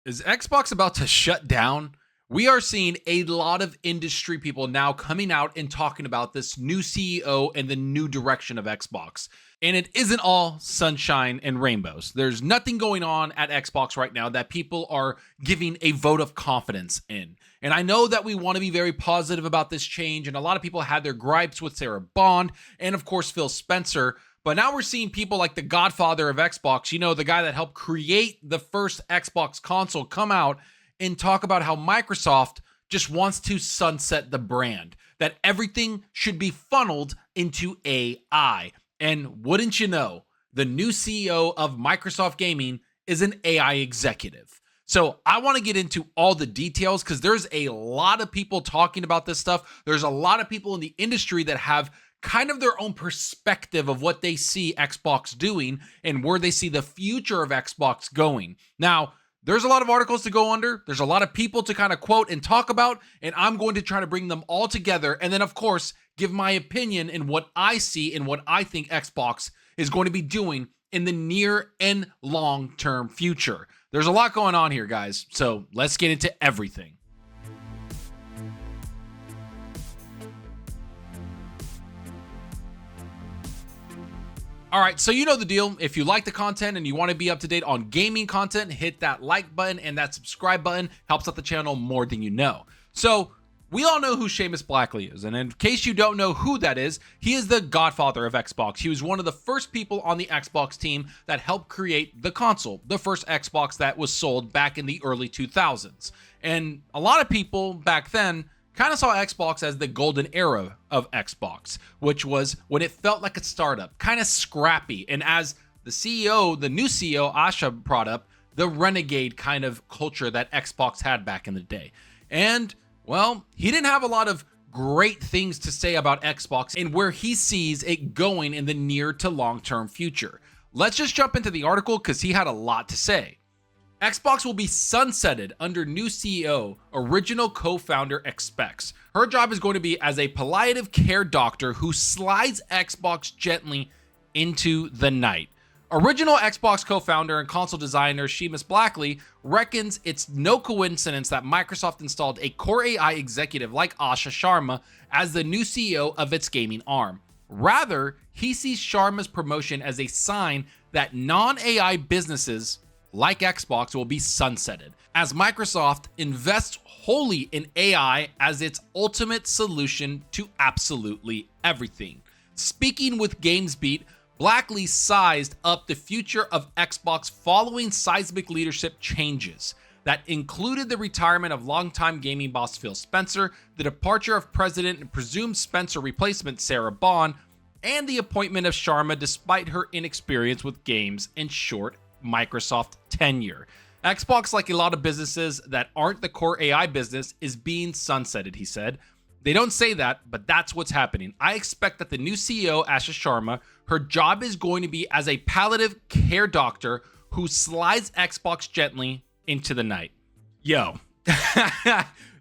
Is Xbox about to shut down? We are seeing a lot of industry people now coming out and talking about this new CEO and the new direction of Xbox. And it isn't all sunshine and rainbows. There's nothing going on at Xbox right now that people are giving a vote of confidence in. And I know that we want to be very positive about this change, and a lot of people had their gripes with Sarah Bond and, of course, Phil Spencer. But now we're seeing people like the godfather of Xbox, the guy that helped create the first Xbox console, come out and talk about how Microsoft just wants to sunset the brand, that everything should be funneled into AI. And wouldn't you know, the new CEO of Microsoft Gaming is an AI executive. So I want to get into all the details because there's a lot of people talking about this stuff. There's a lot of people in the industry that have kind of their own perspective of what they see Xbox doing and where they see the future of Xbox going. Now, there's a lot of articles to go under. There's a lot of people to kind of quote and talk about, and I'm going to try to bring them all together. And then, of course, give my opinion in what I see and what I think Xbox is going to be doing in the near and long-term future. There's a lot going on here, guys. So let's get into everything. All right, so you know the deal. If you like the content and you want to be up to date on gaming content, hit that like button, and that subscribe button helps out the channel more than you know. So we all know who Seamus Blackley is, and in case you don't know who that is, he is the godfather of Xbox. He was one of the first people on the Xbox team that helped create the console, the first Xbox that was sold back in the early 2000s. And a lot of people back then kind of saw Xbox as the golden era of Xbox, which was when it felt like a startup, kind of scrappy. And as the CEO, the new CEO, Asha, brought up, the renegade kind of culture that Xbox had back in the day. And, well, he didn't have a lot of great things to say about Xbox and where he sees it going in the near to long-term future. Let's just jump into the article because he had a lot to say. Xbox will be sunsetted under new CEO, original co-founder expects. Her job is going to be as a palliative care doctor who slides Xbox gently into the night. Original Xbox co-founder and console designer Seamus Blackley reckons it's no coincidence that Microsoft installed a core AI executive like Asha Sharma as the new CEO of its gaming arm. Rather, he sees Sharma's promotion as a sign that non-AI businesses like Xbox will be sunsetted, as Microsoft invests wholly in AI as its ultimate solution to absolutely everything. Speaking with GamesBeat, Blackley sized up the future of Xbox following seismic leadership changes that included the retirement of longtime gaming boss Phil Spencer, the departure of president and presumed Spencer replacement Sarah Bond, and the appointment of Sharma despite her inexperience with games and short Microsoft tenure. Xbox, like a lot of businesses that aren't the core AI business, is being sunsetted, he said. They don't say that, but that's what's happening. I expect that the new CEO, Asha Sharma, her job is going to be as a palliative care doctor who slides Xbox gently into the night. Yo,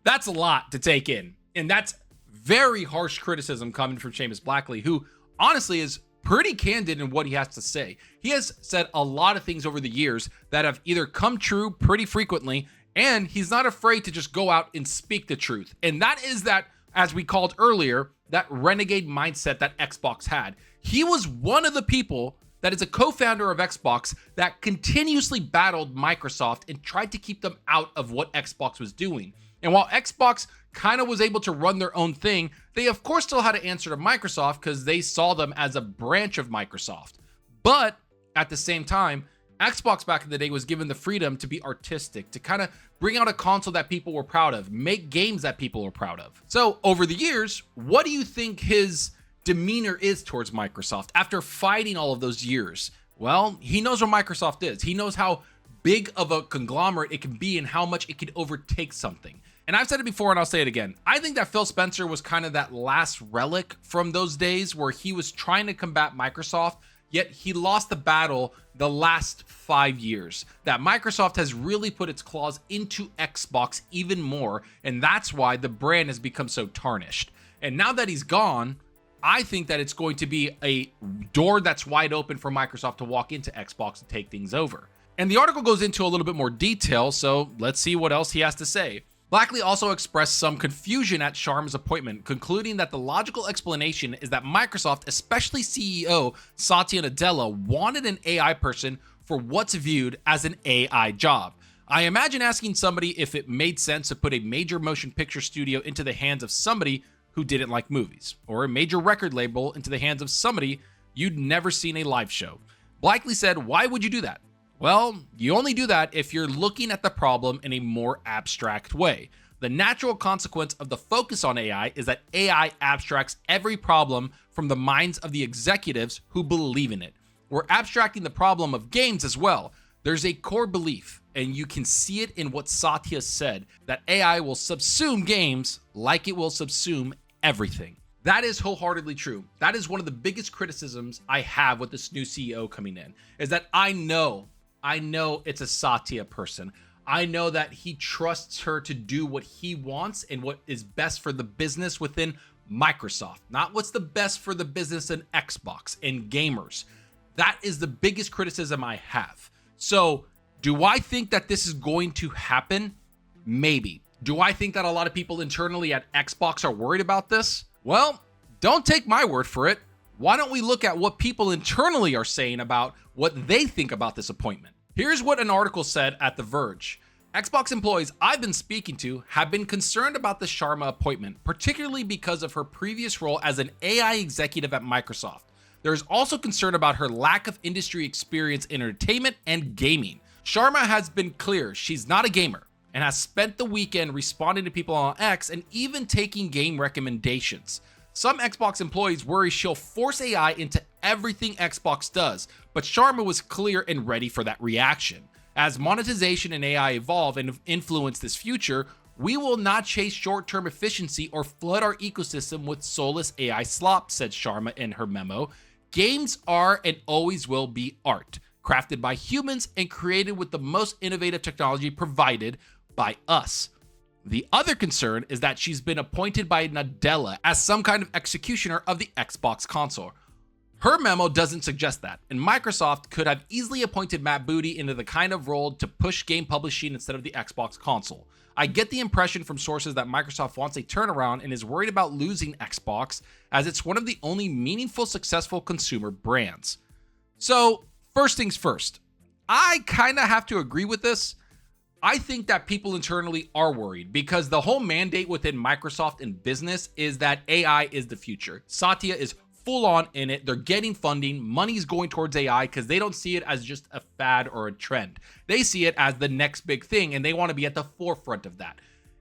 that's a lot to take in. And that's very harsh criticism coming from Seamus Blackley, who honestly is pretty candid in what he has to say. He has said a lot of things over the years that have either come true pretty frequently, and he's not afraid to just go out and speak the truth. And that is that, as we called earlier, that renegade mindset that Xbox had. He was one of the people that is a co-founder of Xbox that continuously battled Microsoft and tried to keep them out of what Xbox was doing. And while Xbox kind of was able to run their own thing, they of course still had to answer to Microsoft because they saw them as a branch of Microsoft. But at the same time, Xbox back in the day was given the freedom to be artistic, to kind of bring out a console that people were proud of, make games that people were proud of. So over the years, what do you think his demeanor is towards Microsoft after fighting all of those years? Well, he knows what Microsoft is. He knows how big of a conglomerate it can be and how much it can overtake something. And I've said it before and I'll say it again. I think that Phil Spencer was kind of that last relic from those days where he was trying to combat Microsoft, yet he lost the battle the last 5 years. That Microsoft has really put its claws into Xbox even more, and that's why the brand has become so tarnished. And now that he's gone, I think that it's going to be a door that's wide open for Microsoft to walk into Xbox and take things over. And the article goes into a little bit more detail, so let's see what else he has to say. Blackley also expressed some confusion at Sharma's appointment, concluding that the logical explanation is that Microsoft, especially CEO Satya Nadella, wanted an AI person for what's viewed as an AI job. I imagine asking somebody if it made sense to put a major motion picture studio into the hands of somebody who didn't like movies, or a major record label into the hands of somebody you'd never seen a live show. Blackley said, "Why would you do that?" Well, you only do that if you're looking at the problem in a more abstract way. The natural consequence of the focus on AI is that AI abstracts every problem from the minds of the executives who believe in it. We're abstracting the problem of games as well. There's a core belief, and you can see it in what Satya said, that AI will subsume games like it will subsume everything. That is wholeheartedly true. That is one of the biggest criticisms I have with this new CEO coming in, is that I know it's a Satya person. I know that he trusts her to do what he wants and what is best for the business within Microsoft, not what's the best for the business in Xbox and gamers. That is the biggest criticism I have. So, do I think that this is going to happen? Maybe. Do I think that a lot of people internally at Xbox are worried about this? Well, don't take my word for it. Why don't we look at what people internally are saying about what they think about this appointment? Here's what an article said at The Verge. Xbox employees I've been speaking to have been concerned about the Sharma appointment, particularly because of her previous role as an AI executive at Microsoft. There is also concern about her lack of industry experience in entertainment and gaming. Sharma has been clear she's not a gamer and has spent the weekend responding to people on X and even taking game recommendations. Some Xbox employees worry she'll force AI into everything Xbox does, but Sharma was clear and ready for that reaction. As monetization and AI evolve and influence this future, we will not chase short-term efficiency or flood our ecosystem with soulless AI slop, said Sharma in her memo. Games are and always will be art, crafted by humans and created with the most innovative technology provided by us. The other concern is that she's been appointed by Nadella as some kind of executioner of the Xbox console. Her memo doesn't suggest that, and Microsoft could have easily appointed Matt Booty into the kind of role to push game publishing instead of the Xbox console. I get the impression from sources that Microsoft wants a turnaround and is worried about losing Xbox, as it's one of the only meaningful, successful consumer brands. So, first things first, I kind of have to agree with this. I think that people internally are worried because the whole mandate within Microsoft and business is that AI is the future. Satya is full on in it. They're getting funding. Money's going towards AI because they don't see it as just a fad or a trend. They see it as the next big thing, and they want to be at the forefront of that.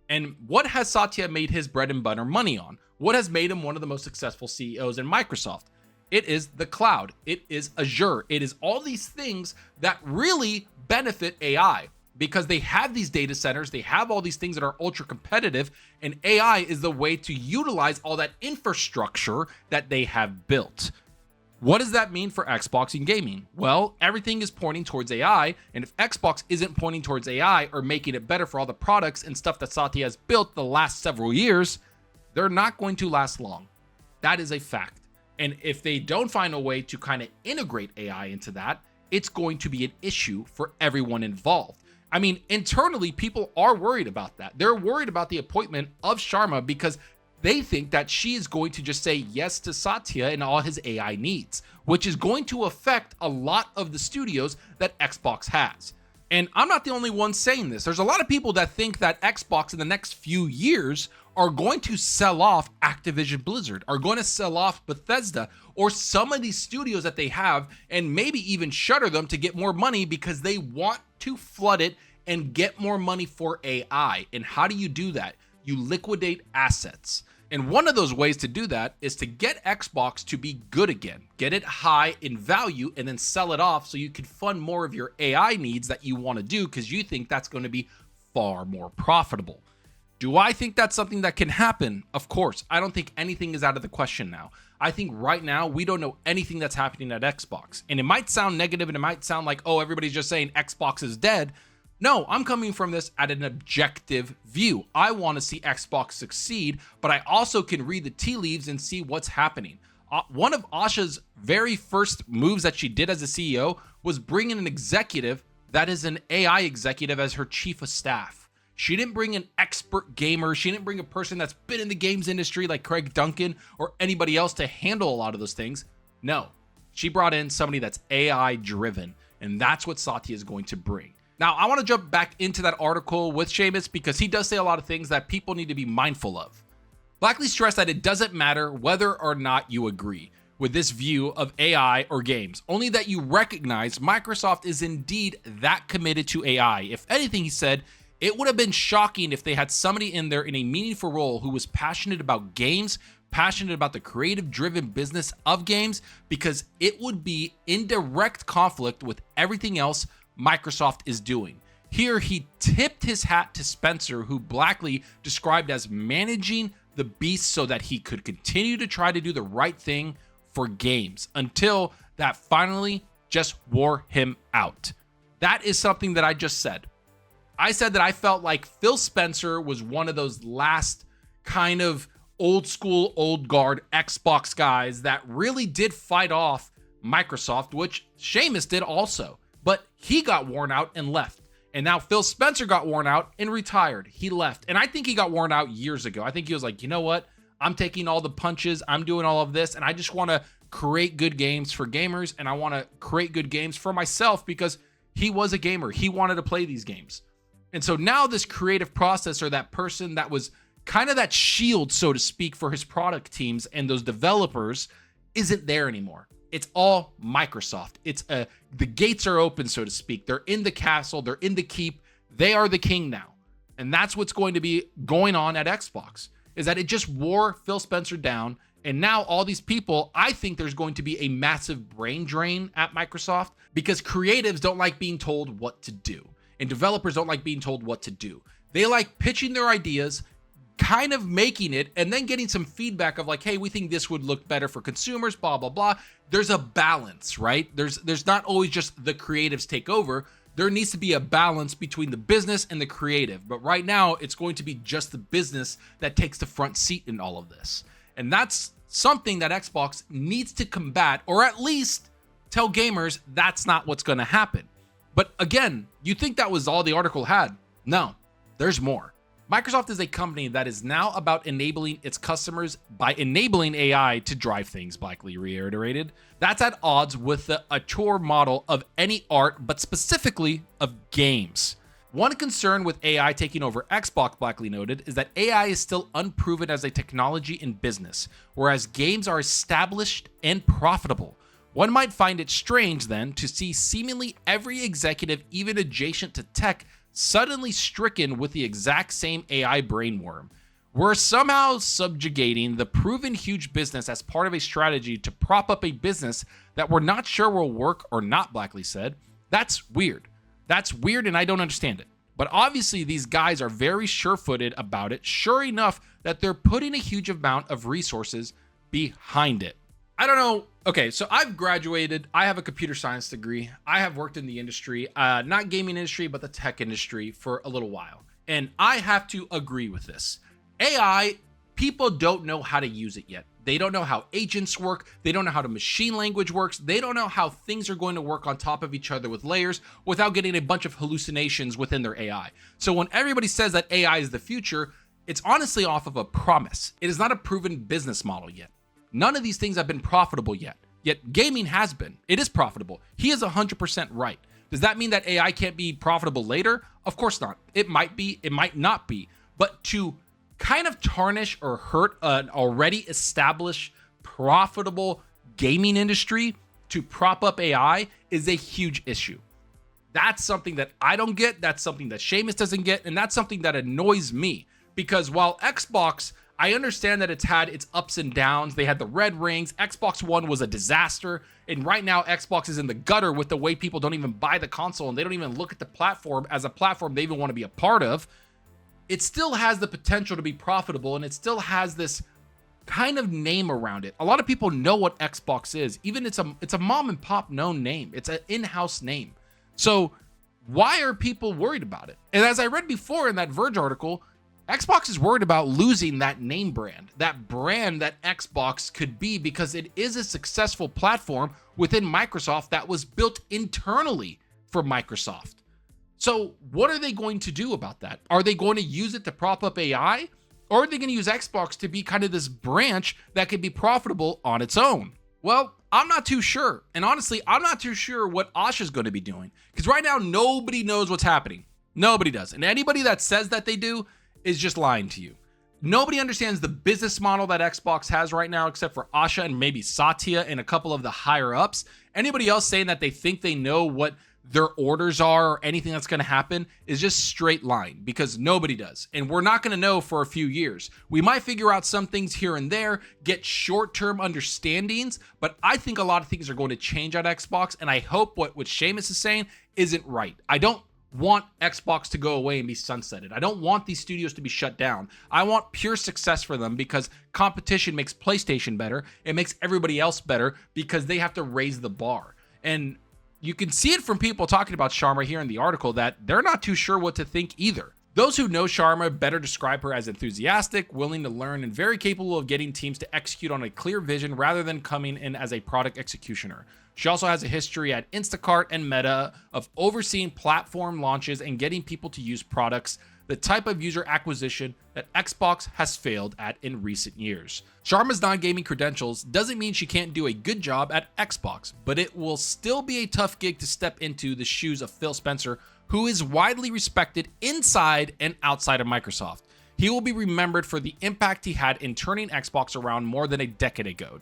And what has Satya made his bread and butter money on? What has made him one of the most successful CEOs in Microsoft? It is the cloud. It is Azure. It is all these things that really benefit AI. Because they have these data centers, they have all these things that are ultra competitive, and AI is the way to utilize all that infrastructure that they have built. What does that mean for Xbox and gaming? Well, everything is pointing towards AI, and if Xbox isn't pointing towards AI or making it better for all the products and stuff that Satya has built the last several years, they're not going to last long. That is a fact. And if they don't find a way to kind of integrate AI into that, it's going to be an issue for everyone involved. I mean, internally, people are worried about that. They're worried about the appointment of Sharma because they think that she is going to just say yes to Satya and all his AI needs, which is going to affect a lot of the studios that Xbox has. And I'm not the only one saying this. There's a lot of people that think that Xbox in the next few years are going to sell off Activision Blizzard, are going to sell off Bethesda, or some of these studios that they have, and maybe even shutter them to get more money because they want to flood it and get more money for AI. And how do you do that? You liquidate assets. And one of those ways to do that is to get Xbox to be good again, get it high in value, and then sell it off so you can fund more of your AI needs that you want to do because you think that's going to be far more profitable. Do I think that's something that can happen? Of course. I don't think anything is out of the question now. I think right now we don't know anything that's happening at Xbox. And it might sound negative and it might sound like, oh, everybody's just saying Xbox is dead. No, I'm coming from this at an objective view. I want to see Xbox succeed, but I also can read the tea leaves and see what's happening. One of Asha's very first moves that she did as a CEO was bringing an executive that is an AI executive as her chief of staff. She didn't bring an expert gamer. She didn't bring a person that's been in the games industry like Craig Duncan or anybody else to handle a lot of those things. No, she brought in somebody that's AI driven, and that's what Satya is going to bring. Now, I want to jump back into that article with Seamus because he does say a lot of things that people need to be mindful of. Blackley stressed that it doesn't matter whether or not you agree with this view of AI or games, only that you recognize Microsoft is indeed that committed to AI. If anything, he said, it would have been shocking if they had somebody in there in a meaningful role who was passionate about games, passionate about the creative-driven business of games, because it would be in direct conflict with everything else Microsoft is doing. Here, he tipped his hat to Spencer, who Blackley described as managing the beast so that he could continue to try to do the right thing for games until that finally just wore him out. That is something that I just said. I said that I felt like Phil Spencer was one of those last kind of old school, old guard Xbox guys that really did fight off Microsoft, which Seamus did also, but he got worn out and left. And now Phil Spencer got worn out and retired. He left. And I think he got worn out years ago. I think he was like, you know what? I'm taking all the punches. I'm doing all of this. And I just want to create good games for gamers. And I want to create good games for myself because he was a gamer. He wanted to play these games. And so now this creative process, or that person that was kind of that shield, so to speak, for his product teams and those developers isn't there anymore. It's all Microsoft. The gates are open, so to speak. They're in the castle. They're in the keep. They are the king now. And that's what's going to be going on at Xbox, is that it just wore Phil Spencer down. And now all these people, I think there's going to be a massive brain drain at Microsoft because creatives don't like being told what to do. And developers don't like being told what to do. They like pitching their ideas, kind of making it, and then getting some feedback of like, hey, we think this would look better for consumers, blah, blah, blah. There's a balance, right? There's not always just the creatives take over. There needs to be a balance between the business and the creative. But right now, it's going to be just the business that takes the front seat in all of this. And that's something that Xbox needs to combat, or at least tell gamers that's not what's going to happen. But again, you think that was all the article had? No, there's more. Microsoft is a company that is now about enabling its customers by enabling AI to drive things, Blackley reiterated. That's at odds with the auteur model of any art, but specifically of games. One concern with AI taking over Xbox, Blackley noted, is that AI is still unproven as a technology in business, whereas games are established and profitable. One might find it strange, then, to see seemingly every executive, even adjacent to tech, suddenly stricken with the exact same AI brainworm. We're somehow subjugating the proven huge business as part of a strategy to prop up a business that we're not sure will work or not, Blackley said. That's weird. That's weird, and I don't understand it. But obviously, these guys are very sure-footed about it, sure enough that they're putting a huge amount of resources behind it. I don't know. Okay, so I've graduated. I have a computer science degree. I have worked in the industry, not gaming industry, but the tech industry for a little while. And I have to agree with this. AI, people don't know how to use it yet. They don't know how agents work. They don't know how the machine language works. They don't know how things are going to work on top of each other with layers without getting a bunch of hallucinations within their AI. So when everybody says that AI is the future, it's honestly off of a promise. It is not a proven business model yet. None of these things have been profitable yet. Yet gaming has been. It is profitable. He is 100% right. Does that mean that AI can't be profitable later? Of course not. It might be, it might not be. But to kind of tarnish or hurt an already established, profitable gaming industry to prop up AI is a huge issue. That's something that I don't get. That's something that Seamus doesn't get. And that's something that annoys me. Because while Xbox, I understand that it's had its ups and downs. They had the red rings. Xbox One was a disaster. And right now, Xbox is in the gutter with the way people don't even buy the console and they don't even look at the platform as a platform they even want to be a part of. It still has the potential to be profitable, and it still has this kind of name around it. A lot of people know what Xbox is. Even it's a mom and pop known name. It's an in-house name. So why are people worried about it? And as I read before in that Verge article, Xbox is worried about losing that name brand that Xbox could be, because it is a successful platform within Microsoft that was built internally for Microsoft. So what are they going to do about that? Are they going to use it to prop up AI? Or are they going to use Xbox to be kind of this branch that could be profitable on its own? Well, I'm not too sure. And honestly, I'm not too sure what Asha's going to be doing. Because right now, nobody knows what's happening. Nobody does. And anybody that says that they do is just lying to you. Nobody understands the business model that Xbox has right now, except for Asha and maybe Satya and a couple of the higher ups. Anybody else saying that they think they know what their orders are or anything that's going to happen is just straight lying, because nobody does. And we're not going to know for a few years. We might figure out some things here and there, get short-term understandings, but I think a lot of things are going to change on Xbox, and I hope what Seamus is saying isn't right. I don't want Xbox to go away and be sunsetted. I don't want these studios to be shut down. I want pure success for them, because competition makes PlayStation better. It makes everybody else better because they have to raise the bar. And you can see it from people talking about Sharma here in the article that they're not too sure what to think either. Those who know Sharma better describe her as enthusiastic, willing to learn, and very capable of getting teams to execute on a clear vision rather than coming in as a product executioner. She also has a history at Instacart and Meta of overseeing platform launches and getting people to use products, the type of user acquisition that Xbox has failed at in recent years. Sharma's non-gaming credentials doesn't mean she can't do a good job at Xbox, but it will still be a tough gig to step into the shoes of Phil Spencer, who is widely respected inside and outside of Microsoft. He will be remembered for the impact he had in turning Xbox around more than a decade ago.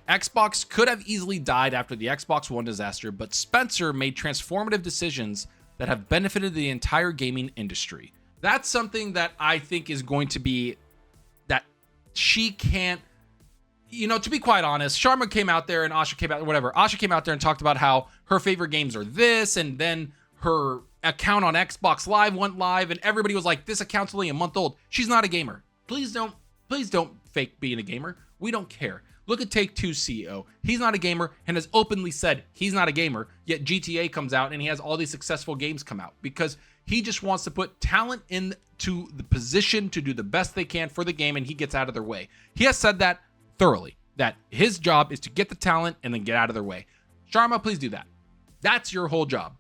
Xbox could have easily died after the Xbox One disaster, but Spencer made transformative decisions that have benefited the entire gaming industry. That's something that I think is going to be that she can't, to be quite honest, Sharma came out there and Asha came out, whatever. Asha came out there and talked about how her favorite games are this, and then her account on Xbox Live went live, and everybody was like, this account's only a month old. She's not a gamer. Please don't fake being a gamer. We don't care. Look at Take-Two's CEO. He's not a gamer and has openly said he's not a gamer, yet GTA comes out and he has all these successful games come out because he just wants to put talent into the position to do the best they can for the game, and he gets out of their way. He has said that thoroughly, that his job is to get the talent and then get out of their way. Sharma, please do that. That's your whole job.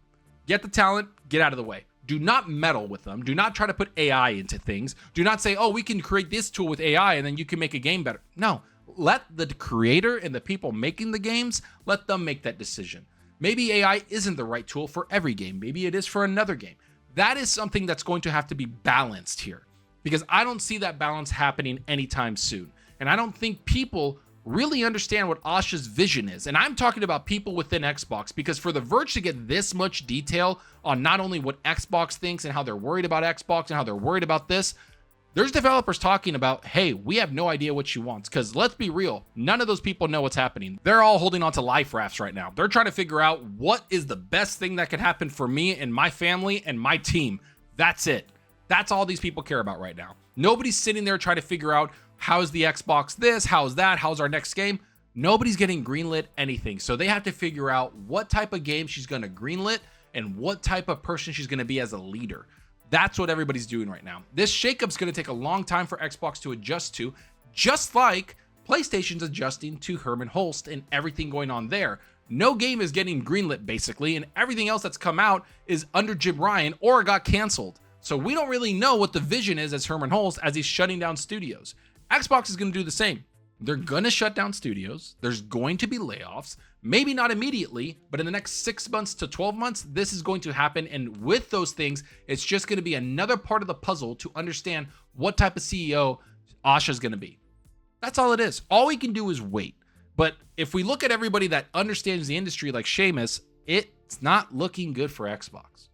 Get the talent, get out of the way. Do not meddle with them. Do not try to put AI into things. Do not say, oh, we can create this tool with AI and then you can make a game better. No, let the creator and the people making the games, let them make that decision. Maybe AI isn't the right tool for every game. Maybe it is for another game. That is something that's going to have to be balanced here, because I don't see that balance happening anytime soon. And I don't think people really understand what Asha's vision is. And I'm talking about people within Xbox, because for The Verge to get this much detail on not only what Xbox thinks and how they're worried about Xbox and how they're worried about this, there's developers talking about, hey, we have no idea what she wants. Because let's be real, none of those people know what's happening. They're all holding on to life rafts right now. They're trying to figure out what is the best thing that could happen for me and my family and my team. That's it. That's all these people care about right now. Nobody's sitting there trying to figure out, how's the Xbox this, how's that, how's our next game? Nobody's getting greenlit anything. So they have to figure out what type of game she's going to greenlit and what type of person she's going to be as a leader. That's what everybody's doing right now. This shakeup's going to take a long time for Xbox to adjust to, just like PlayStation's adjusting to Herman Hulst and everything going on there. No game is getting greenlit, basically, and everything else that's come out is under Jim Ryan or got canceled. So we don't really know what the vision is as Herman Hulst as he's shutting down studios. Xbox is going to do the same. They're going to shut down studios. There's going to be layoffs. Maybe not immediately, but in the next 6 months to 12 months, this is going to happen. And with those things, it's just going to be another part of the puzzle to understand what type of CEO Asha's going to be. That's all it is. All we can do is wait. But if we look at everybody that understands the industry like Seamus, it's not looking good for Xbox.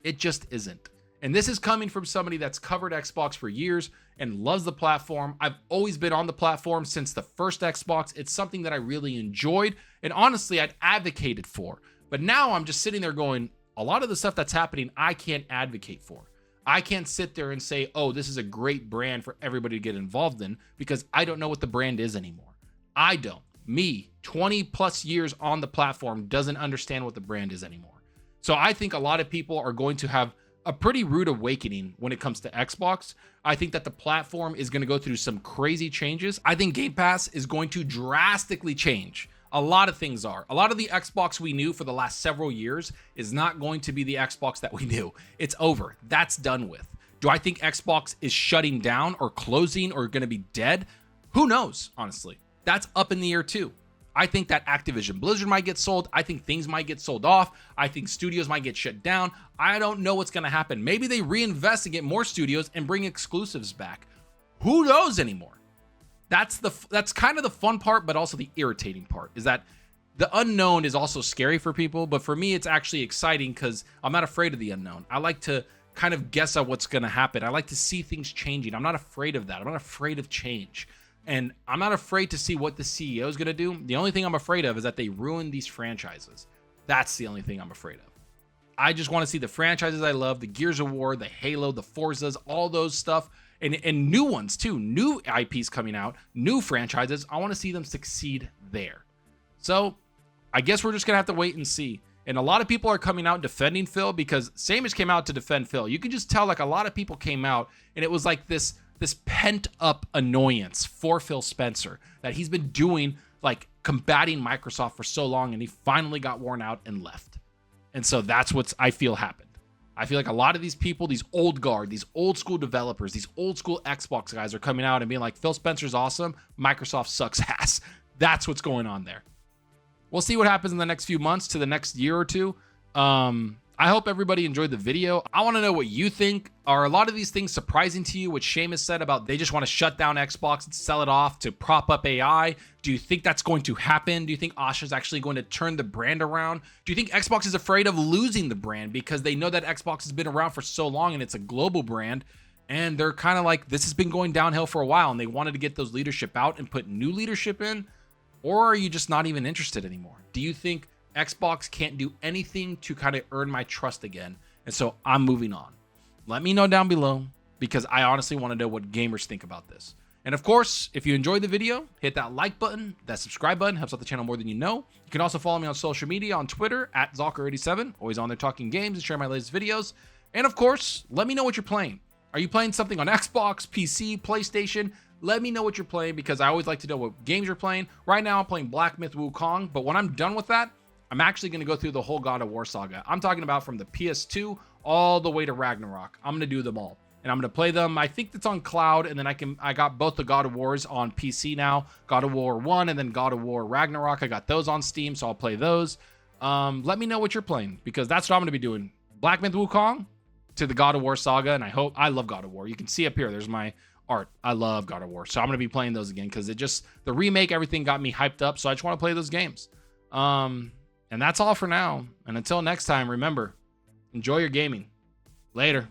It just isn't. And this is coming from somebody that's covered Xbox for years and loves the platform. I've always been on the platform since the first Xbox. It's something that I really enjoyed and honestly I'd advocated for. But now I'm just sitting there going, a lot of the stuff that's happening, I can't advocate for. I can't sit there and say, oh, this is a great brand for everybody to get involved in, because I don't know what the brand is anymore. I don't. Me, 20 plus years on the platform, doesn't understand what the brand is anymore. So I think a lot of people are going to have a pretty rude awakening when it comes to Xbox. I think that the platform is going to go through some crazy changes. I think Game Pass is going to drastically change A lot of things are. A lot of the Xbox we knew for the last several years is not going to be the Xbox that we knew. It's over. That's done with. Do I think Xbox is shutting down or closing or going to be dead? Who knows, honestly. That's up in the air too. I think that Activision Blizzard might get sold. I think things might get sold off. I think studios might get shut down. I don't know what's going to happen. Maybe they reinvest and get more studios and bring exclusives back. Who knows anymore? That's kind of the fun part, but also the irritating part is that the unknown is also scary for people. But for me, it's actually exciting because I'm not afraid of the unknown. I like to kind of guess at what's going to happen. I like to see things changing. I'm not afraid of that. I'm not afraid of change. And I'm not afraid to see what the CEO is going to do. The only thing I'm afraid of is that they ruin these franchises. That's the only thing I'm afraid of. I just want to see the franchises I love, the Gears of War, the Halo, the Forzas, all those stuff. And new ones too, new IPs coming out, new franchises. I want to see them succeed there. So I guess we're just going to have to wait and see. And a lot of people are coming out defending Phil because Samish came out to defend Phil. You can just tell like a lot of people came out and it was like this pent up annoyance for Phil Spencer that he's been doing, like combating Microsoft for so long, and he finally got worn out and left. And so that's what I feel happened. I feel like a lot of these people, these old guard, these old school developers, these old school Xbox guys are coming out and being like, Phil Spencer's awesome, Microsoft sucks ass. That's what's going on there. We'll see what happens in the next few months to the next year or two. I hope everybody enjoyed the video. I want to know what you think. Are a lot of these things surprising to you? What Seamus said about they just want to shut down Xbox and sell it off to prop up AI. Do you think that's going to happen? Do you think Asha's actually going to turn the brand around? Do you think Xbox is afraid of losing the brand because they know that Xbox has been around for so long and it's a global brand? And they're kind of like, this has been going downhill for a while and they wanted to get those leadership out and put new leadership in? Or are you just not even interested anymore? Do you think Xbox can't do anything to kind of earn my trust again, and so I'm moving on? Let me know down below because I honestly want to know what gamers think about this. And of course, if you enjoyed the video, hit that like button, that subscribe button, helps out the channel more than you know. You can also follow me on social media on Twitter at Zalker87, always on there talking games and sharing my latest videos. And of course, let me know what you're playing. Are you playing something on Xbox, PC, PlayStation? Let me know what you're playing because I always like to know what games you're playing. Right now, I'm playing Black Myth Wukong, but when I'm done with that, I'm actually going to go through the whole God of War saga. I'm talking about from the PS2 all the way to Ragnarok. I'm going to do them all. And I'm going to play them. I think it's on cloud. And then I got both the God of Wars on PC now. God of War 1 and then God of War Ragnarok. I got those on Steam, so I'll play those. Let me know what you're playing because that's what I'm going to be doing. Black Myth Wukong to the God of War saga. And I love God of War. You can see up here, there's my art. I love God of War. So I'm going to be playing those again because the remake, everything got me hyped up. So I just want to play those games. And that's all for now. And until next time, remember, enjoy your gaming. Later.